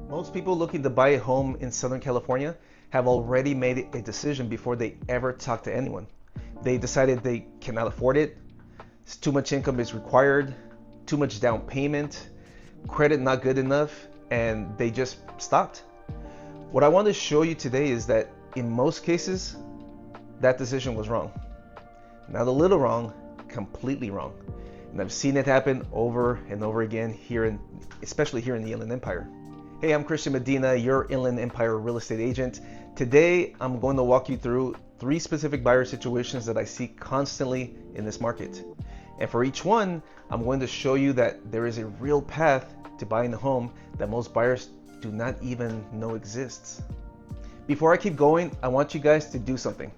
Most people looking to buy a home in Southern California have already made a decision before they ever talk to anyone. They decided they cannot afford it, too much income is required, too much down payment, credit not good enough, and they just stopped. What I want to show you today is that in most cases, that decision was wrong. Not a little wrong, completely wrong. And I've seen it happen over and over again especially here in the Inland Empire. Hey, I'm Christian Medina, your Inland Empire real estate agent. Today, I'm going to walk you through 3 specific buyer situations that I see constantly in this market. And for each one, I'm going to show you that there is a real path to buying a home that most buyers do not even know exists. Before I keep going, I want you guys to do something.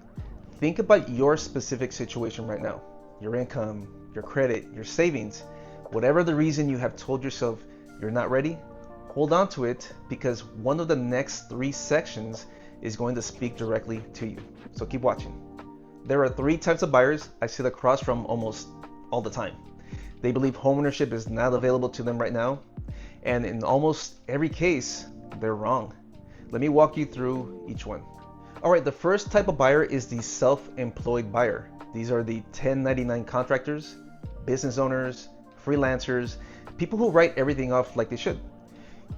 Think about your specific situation right now. Your income, your credit, your savings, whatever the reason you have told yourself you're not ready, hold on to it because one of the next 3 sections is going to speak directly to you. So keep watching. There are 3 types of buyers I sit across from almost all the time. They believe homeownership is not available to them right now, and in almost every case, they're wrong. Let me walk you through each one. All right, the first type of buyer is the self-employed buyer. These are the 1099 contractors, business owners, freelancers, people who write everything off like they should.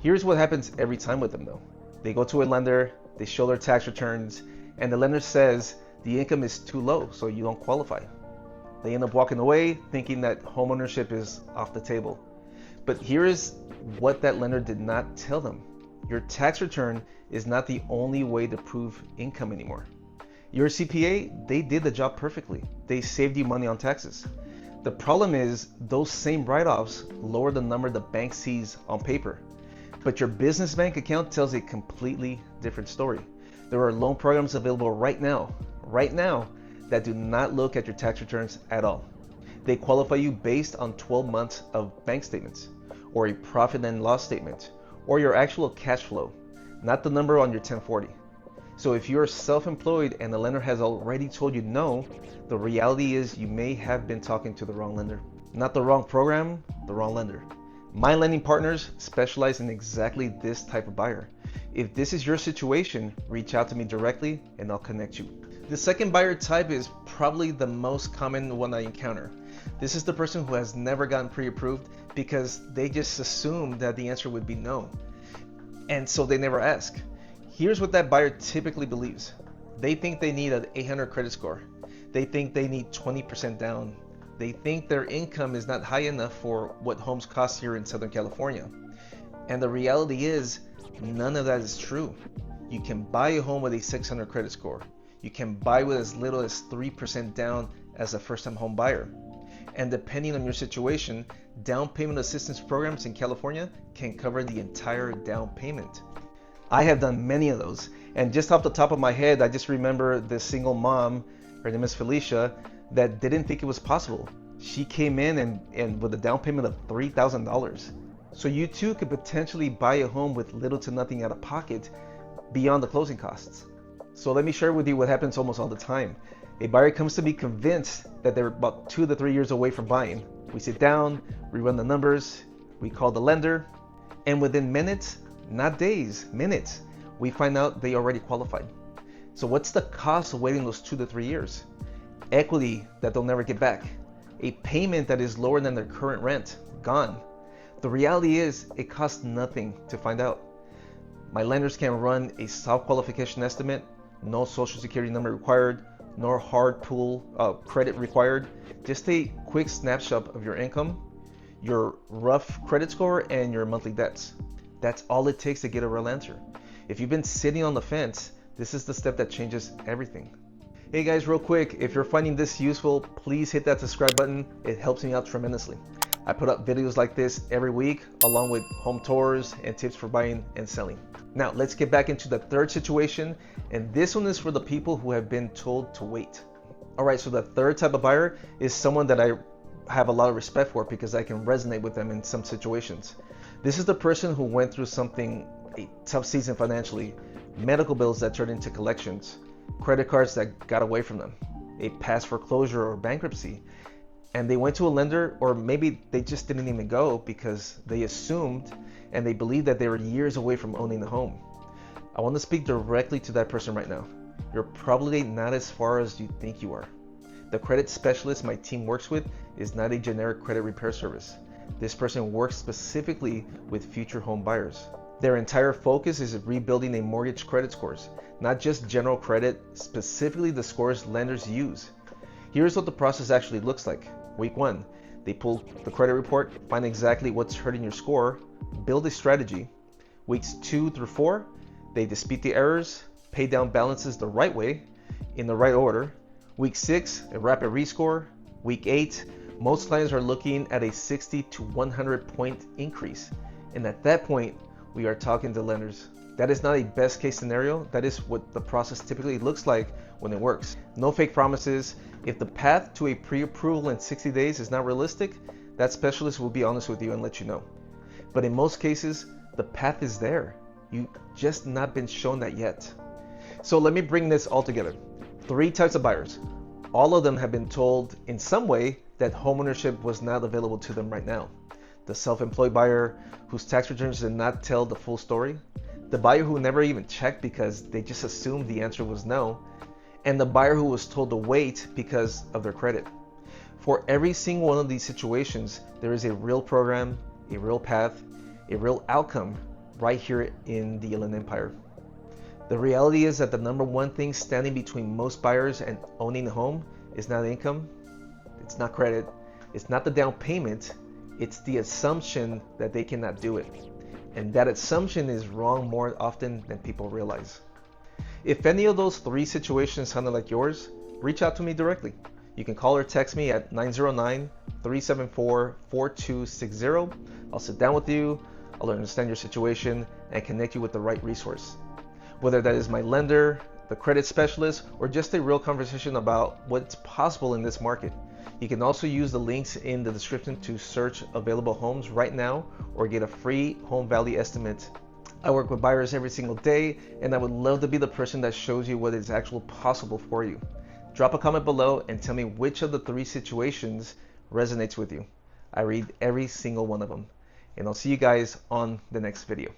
Here's what happens every time with them though. They go to a lender, they show their tax returns, and the lender says the income is too low, so you don't qualify. They end up walking away thinking that homeownership is off the table. But here is what that lender did not tell them. Your tax return is not the only way to prove income anymore. Your CPA, they did the job perfectly. They saved you money on taxes. The problem is those same write-offs lower the number the bank sees on paper. But your business bank account tells a completely different story. There are loan programs available right now, that do not look at your tax returns at all. They qualify you based on 12 months of bank statements, or a profit and loss statement, or your actual cash flow, not the number on your 1040. So if you're self-employed and the lender has already told you no, the reality is you may have been talking to the wrong lender. Not the wrong program, the wrong lender. My lending partners specialize in exactly this type of buyer. If this is your situation, reach out to me directly and I'll connect you. The second buyer type is probably the most common one I encounter. This is the person who has never gotten pre-approved because they just assume that the answer would be no. And so they never ask. Here's what that buyer typically believes. They think they need an 800 credit score. They think they need 20% down. They think their income is not high enough for what homes cost here in Southern California. And the reality is, none of that is true. You can buy a home with a 600 credit score. You can buy with as little as 3% down as a first-time home buyer. And depending on your situation, down payment assistance programs in California can cover the entire down payment. I have done many of those. And just off the top of my head, I just remember this single mom, her name is Felicia, that didn't think it was possible. She came in and with a down payment of $3,000. So you too could potentially buy a home with little to nothing out of pocket beyond the closing costs. So let me share with you what happens almost all the time. A buyer comes to me convinced that they're about 2 to 3 years away from buying. We sit down, we run the numbers, we call the lender, and within minutes, not days, minutes, we find out they already qualified. So what's the cost of waiting those 2 to 3 years? Equity that they'll never get back. A payment that is lower than their current rent, gone. The reality is it costs nothing to find out. My lenders can run a soft qualification estimate, no social security number required, nor hard pull credit required. Just a quick snapshot of your income, your rough credit score, and your monthly debts. That's all it takes to get a real answer. If you've been sitting on the fence, this is the step that changes everything. Hey guys, real quick, if you're finding this useful, please hit that subscribe button. It helps me out tremendously. I put up videos like this every week, along with home tours and tips for buying and selling. Now, let's get back into the third situation, and this one is for the people who have been told to wait. All right, so the third type of buyer is someone that I have a lot of respect for because I can resonate with them in some situations. This is the person who went through a tough season financially, medical bills that turned into collections, credit cards that got away from them, a past foreclosure or bankruptcy, and they went to a lender, or maybe they just didn't even go because they assumed and they believed that they were years away from owning the home. I want to speak directly to that person right now. You're probably not as far as you think you are. The credit specialist my team works with is not a generic credit repair service. This person works specifically with future home buyers. Their entire focus is rebuilding a mortgage credit scores, not just general credit, specifically the scores lenders use. Here's what the process actually looks like. Week 1, they pull the credit report, find exactly what's hurting your score, build a strategy. Weeks 2 through 4, they dispute the errors, pay down balances the right way, in the right order. Week 6, a rapid rescore. Week 8, most clients are looking at a 60 to 100 point increase. And at that point, we are talking to lenders. That is not a best case scenario. That is what the process typically looks like when it works. No fake promises. If the path to a pre-approval in 60 days is not realistic, that specialist will be honest with you and let you know. But in most cases, the path is there. You've just not been shown that yet. So let me bring this all together. 3 types of buyers. All of them have been told in some way that homeownership was not available to them right now. The self-employed buyer whose tax returns did not tell the full story. The buyer who never even checked because they just assumed the answer was no. And the buyer who was told to wait because of their credit. For every single one of these situations, there is a real program, a real path, a real outcome right here in the Inland Empire. The reality is that the number one thing standing between most buyers and owning a home is not income, it's not credit, it's not the down payment, it's the assumption that they cannot do it. And that assumption is wrong more often than people realize. If any of those 3 situations sounded like yours, reach out to me directly. You can call or text me at 909-374-4260. I'll sit down with you, I'll understand your situation, and connect you with the right resource. Whether that is my lender, the credit specialist, or just a real conversation about what's possible in this market. You can also use the links in the description to search available homes right now or get a free home value estimate. I work with buyers every single day, and I would love to be the person that shows you what is actually possible for you. Drop a comment below and tell me which of the 3 situations resonates with you. I read every single one of them. And I'll see you guys on the next video.